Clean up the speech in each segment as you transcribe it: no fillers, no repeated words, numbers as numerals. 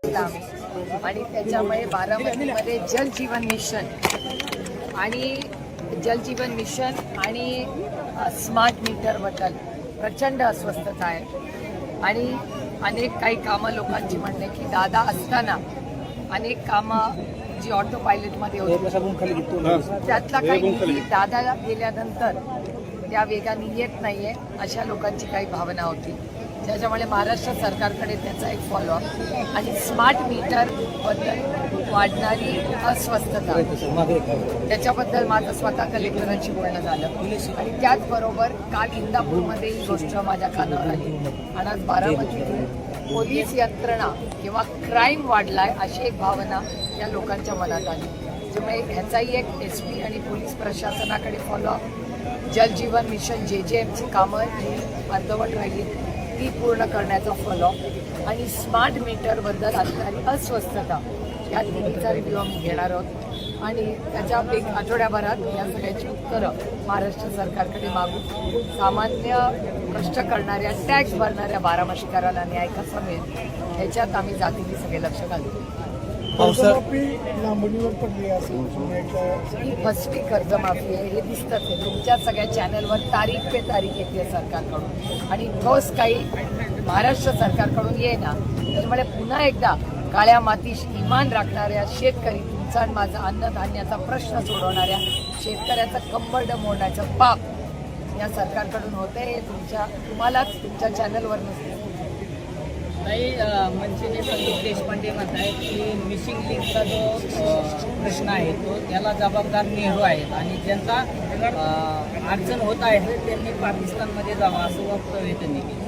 आणि त्याच्यामुळे बारामतीमध्ये जल जीवन मिशन आणि स्मार्ट मीटरबद्दल प्रचंड अस्वस्थता आहे आणि अनेक काही कामं लोकांची म्हणणे की दादा असताना अनेक कामं जी ऑटो पायलटमध्ये होती त्यातला काही दादा गेल्यानंतर त्या वेगाने येत नाहीये अशा लोकांची काही भावना होती, त्याच्यामुळे महाराष्ट्र सरकारकडे त्याचा एक फॉलोअप आणि स्मार्ट मीटरबद्दल वाढणारी अस्वस्थता त्याच्याबद्दल माझं स्वतः कलेक्टरांशी बोलणं झालं आणि त्याचबरोबर काल इंदापूरमध्ये ही गोष्ट माझ्या कानावर आली आणि आज बारामतीतील पोलीस यंत्रणा किंवा क्राईम वाढलाय अशी एक भावना या लोकांच्या मनात आली, त्यामुळे ह्याचाही एक SP आणि पोलीस प्रशासनाकडे फॉलोअप, जल जीवन मिशन JJMची कामं जी अर्धवट राहिली ती पूर्ण करण्याचा फॉलोअप आणि स्मार्ट मीटरबद्दल असणारी अस्वस्थता या दोन्हीचा रिव्ह्यू आम्ही घेणार आहोत आणि त्याच्या एक आठवड्याभरात या सगळ्याची उत्तरं महाराष्ट्र सरकारकडे मागू. सामान्य कष्ट करणाऱ्या टॅक्स भरणाऱ्या बारामतीकरांना न्याय कसा मिळेल ह्याच्यात आम्ही जातीने सगळे लक्ष घालतो. ही फसवी कर्जमाफी आहे हे दिसतंच आहे तुमच्या सगळ्या चॅनलवर तारीख पे तारीख येते सरकारकडून आणि ठोस काही महाराष्ट्र सरकारकडून ये ना, त्याच्यामुळे पुन्हा एकदा काळ्या मातीशी इमान राखणाऱ्या शेतकरी तुमचा आणि माझा अन्नधान्याचा प्रश्न सोडवणाऱ्या शेतकऱ्याचं कंबरड मोडण्याचं पाप या सरकारकडून होते हे तुम्हालाच तुमच्या चॅनलवर नसते. काही मनसेने संदीप देशपांडे म्हणत आहेत की मिसिंग लिंकचा जो प्रश्न आहे तो त्याला जबाबदार नेहरू आहेत आणि ज्यांचा अडचण होत आहे त्यांनी पाकिस्तानमध्ये जावं असं वक्तव्य त्यांनी केलं.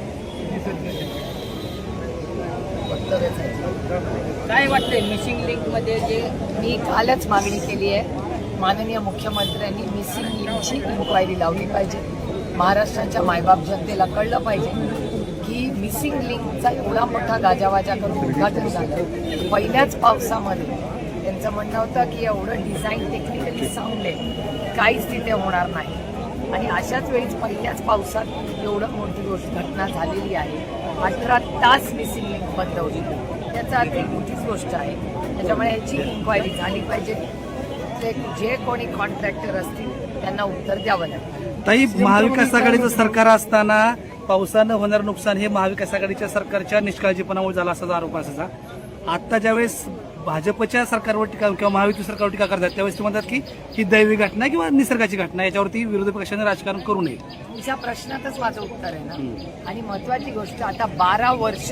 काय वाटतंय मिसिंग लिंकमध्ये जे मी कालच मागणी केली आहे, माननीय मुख्यमंत्र्यांनी मिसिंग लिंकची इन्क्वायरी लावली पाहिजे. महाराष्ट्राच्या मायबाप जनतेला कळलं पाहिजे की मिसिंग लिंकचा एवढा मोठा गाजावाजा करून उद्घाटन झालं पहिल्याच पावसामध्ये. त्यांचं म्हणणं होतं की एवढं डिझाईन टेक्निकली साऊंड आहे काहीच तिथे होणार नाही आणि अशाच वेळीच पहिल्याच पावसात एवढं मोठी गोष्ट घटना झालेली आहे. 18 तास मिसिंग लिंक बंद होती, त्याचा अर्थ एक मोठीच गोष्ट आहे. त्याच्यामुळे ह्याची इन्क्वायरी झाली पाहिजे. जे कोणी कॉन्ट्रॅक्टर असतील त्यांना उत्तर द्यावं लागेल. ताई, महाविकास आघाडीचं सरकार असताना पावसानं होणारं नुकसान हे महाविकास आघाडीच्या सरकारच्या निष्काळजीपणामुळे झालं असा आरोप असायचा. आता ज्यावेळेस भाजपच्या सरकारवर टीका किंवा महायुती सरकारवर टीका करतात त्यावेळेस ते म्हणतात की ही दैवी घटना किंवा निसर्गाची घटना, याच्यावरती विरोधी पक्षाने राजकारण करू नये. तुमच्या प्रश्नातच माझं उत्तर आहे ना. आणि महत्वाची गोष्ट आता 12 वर्ष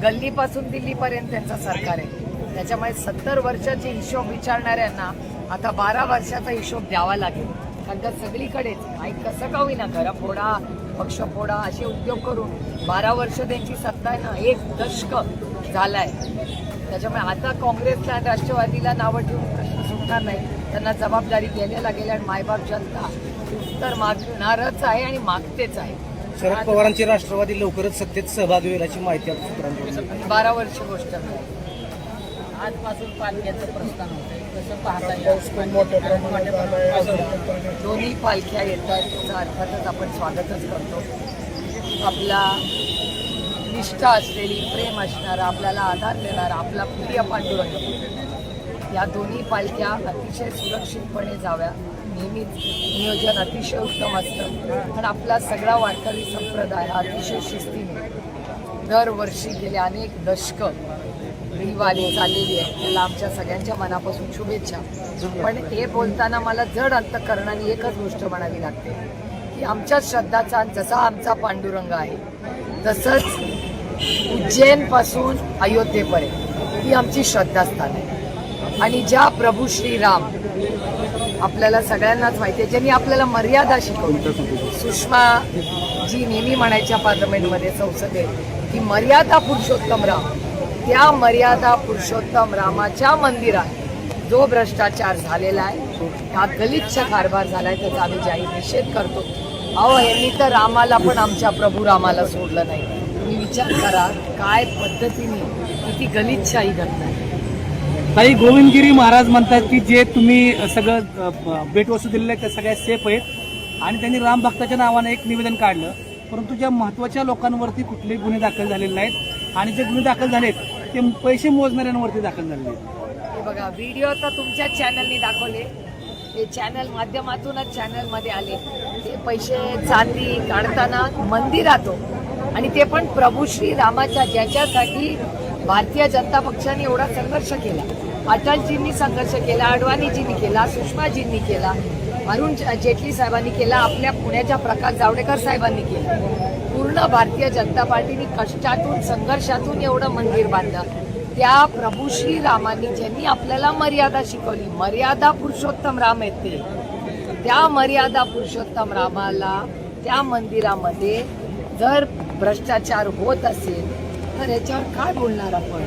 गल्लीपासून दिल्लीपर्यंत त्यांचं सरकार आहे, त्याच्यामुळे 70 वर्षाचे हिशोब विचारणाऱ्यांना आता 12 वर्षाचा हिशोब द्यावा लागेल. कारण का सगळीकडेच कसं का होईना घरा फोडा पक्ष फोडा असे उद्योग करून 12 वर्ष त्यांची सत्ता आहे ना, 1 दशक झालाय. त्याच्यामुळे आता काँग्रेसला आणि राष्ट्रवादीला नावं ठेवून प्रश्न सुटणार नाही. त्यांना जबाबदारी गेल्या आणि मायबाप जनता उत्तर मागणारच आहे आणि मागतेच आहे. शरद पवारांची राष्ट्रवादी लवकरच सत्तेत सहभागी होईल अशी माहिती आहे सूत्रांकडून. 12 वर्ष गोष्ट नाही. आजपासून पालख्याचं प्रस्थान होतंय कसं पाहता दोन्ही पालख्या येतात त्याचं अर्थातच आपण स्वागतच करतो. आपला निष्ठा असलेली प्रेम असणारा आपल्याला आधार देणारा आपला प्रिय पांडुरंग या दोन्ही पालख्या अतिशय सुरक्षितपणे जाव्या. नेहमीच नियोजन अतिशय उत्तम असतं पण आपला सगळा वारकरी संप्रदाय हा अतिशय शिस्तीने दरवर्षी गेले अनेक दशकं ही वारी चाललेली आहे. त्याला आमच्या सगळ्यांच्या मनापासून शुभेच्छा. पण हे बोलताना मला जड अंतःकरणाने एकच गोष्ट म्हणावी लागते की आमच्या श्रद्धाचा जसा आमचा पांडुरंग आहे तसंच उज्जैनपासून अयोध्येपर्यंत ही आमची श्रद्धास्थान आहे. आणि ज्या प्रभू श्रीराम आपल्याला सगळ्यांनाच माहिती आहे ज्यांनी आपल्याला मर्यादा शिकवली. सुषमा जी नेहमी म्हणायच्या पार्लमेंटमध्ये संसदेत की मर्यादा पुरुषोत्तम राम, त्या मर्यादा पुरुषोत्तम रामाच्या मंदिरात जो भ्रष्टाचार झालेला आहे हा गलिच्छ कारभार झालाय त्याचा आम्ही जाहीर निषेध करतो. अहो यांनी तर रामाला पण आमच्या प्रभू रामाला सोडलं नाही. तुम्ही विचार करा काय पद्धतीने किती गलिच्छ ही घटना आहे. ताई, गोविंदगिरी महाराज म्हणतात की जे तुम्ही सगळं भेटवस्तू दिलेलं आहे त्या सगळ्या सेफ आहेत आणि त्यांनी राम भक्ताच्या नावानं एक निवेदन काढलं, परंतु ज्या महत्त्वाच्या लोकांवरती कुठलेही गुन्हे दाखल झालेले नाहीत आणि जे गुन्हे दाखल झालेत ते पैसे मोजणाऱ्यांवरती दाखल झालेले आहेत. हे बघा, व्हिडिओ तर तुमच्याच चॅनलनी दाखवले, ते चॅनल माध्यमातूनच चॅनलमध्ये आले. ते पैसे चांदी काढताना मंदिरात आणि ते पण प्रभू श्री रामाच्या, ज्याच्यासाठी भारतीय जनता पक्षाने एवढा संघर्ष केला. अटलजींनी संघर्ष केला, अडवाणीजींनी केला, सुषमाजींनी केला, अरुण जेटली साहेबांनी केला, आपल्या पुण्याच्या प्रकाश जावडेकर साहेबांनी केला. पूर्ण भारतीय जनता पार्टीने कष्टातून संघर्षातून एवढं मंदिर बांधलं. त्या प्रभू श्री रामांनी ज्यांनी आपल्याला मर्यादा शिकवली, मर्यादा पुरुषोत्तम राम आहेत ते, त्या मर्यादा पुरुषोत्तम रामाला त्या मंदिरामध्ये जर भ्रष्टाचार होत असेल तर याच्यावर काय बोलणार आपण?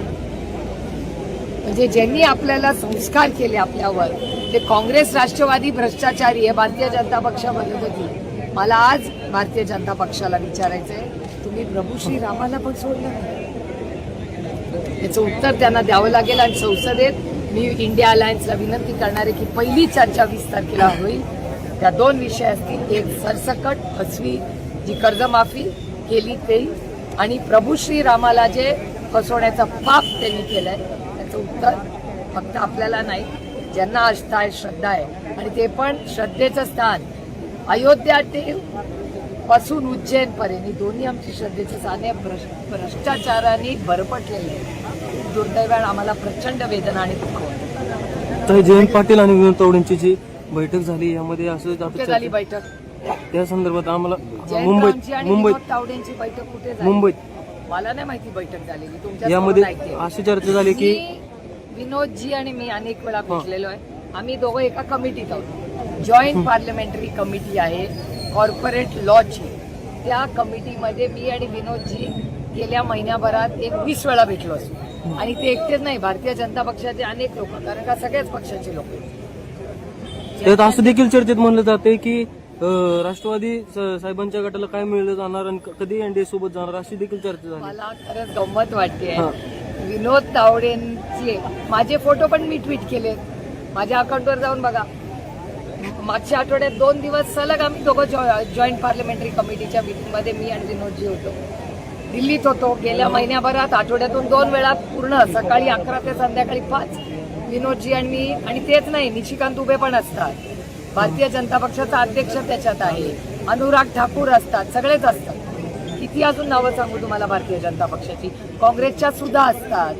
म्हणजे ज्यांनी आपल्याला संस्कार केले आपल्यावर, ते काँग्रेस राष्ट्रवादी भ्रष्टाचारी आहे, भारतीय जनता पक्ष म्हणत होती. मला आज भारतीय जनता पक्षाला विचारायचंय, तुम्ही प्रभू श्री रामाला पण सोडलं नाही? याचं उत्तर त्यांना द्यावं लागेल. आणि संसदेत मी इंडिया अलायन्सला विनंती करणार आहे की पहिली चर्चा 20 तारखेला होईल. त्या 2 विषय असतील, एक सरसकट फसवी जी कर्जमाफी केली ते, आणि प्रभू श्री रामाला जे फसवण्याचं पाप त्यांनी केलंय त्याचं उत्तर फक्त आपल्याला नाही, ज्यांना आस्था आहे, श्रद्धा आहे, आणि ते पण श्रद्धेचं स्थान अयोध्या ते पासून उज्जैन पर्यंत दोन्ही आमची श्रद्धेचं स्थान आहे. भ्रष्टाचाराने भरपटलेले आहे. दुर्दैवाने आम्हाला प्रचंड वेदना आणि दुःख होतं. तर जयंत पाटील आणि विनोद तावडेंची जी बैठक झाली यामध्ये असं कुठे झाली बैठक? त्या संदर्भात आम्हाला जयंतरावांची आणि विनोद तावडेंची बैठक कुठे झाली? मुंबईत मला नाही माहिती बैठक झालेली, तुमच्या यामध्ये ऐकते. अशी चर्चा झाली की विनोदजी आणि मी अनेक वेळा भेटलेलो आहे. आम्ही दोघं एका कमिटीत आहोत. जॉईंट पार्लमेंटरी कमिटी आहे कॉर्पोरेट लॉची. त्या कमिटीमध्ये मी आणि विनोदजी गेल्या महिन्याभरात 20 वेळा भेटलो असतो. आणि ते एकटेच नाही, भारतीय जनता पक्षाचे अनेक लोक, कारण का सगळ्याच पक्षाचे लोक. त्यात असं देखील चर्चेत म्हणलं जाते की राष्ट्रवादी साहेबांच्या गटाला काय मिळलं जाणार आणि कधी एनडीए सोबत जाणार अशी देखील चर्चा झाली. मला खरंच गंमत वाटते. विनोद तावडेंचे माझे फोटो पण मी ट्विट केले, माझ्या अकाउंटवर जाऊन बघा. मागच्या आठवड्यात 2 दिवस सलग आम्ही दोघं जॉईंट पार्लमेंटरी कमिटीच्या मीटिंगमध्ये मी आणि विनोदजी होतो. दिल्लीत होतो. गेल्या महिन्याभरात आठवड्यातून 2 वेळा पूर्ण, सकाळी 11 ते संध्याकाळी 5 विनोदजी आणि मी. आणि तेच नाही, निशिकांत उभे पण असतात, भारतीय जनता पक्षाचा अध्यक्ष त्याच्यात आहे, अनुराग ठाकूर असतात, सगळेच असतात. किती अजून नावं सांगू तुम्हाला भारतीय जनता पक्षाची? काँग्रेसच्या सुद्धा असतात.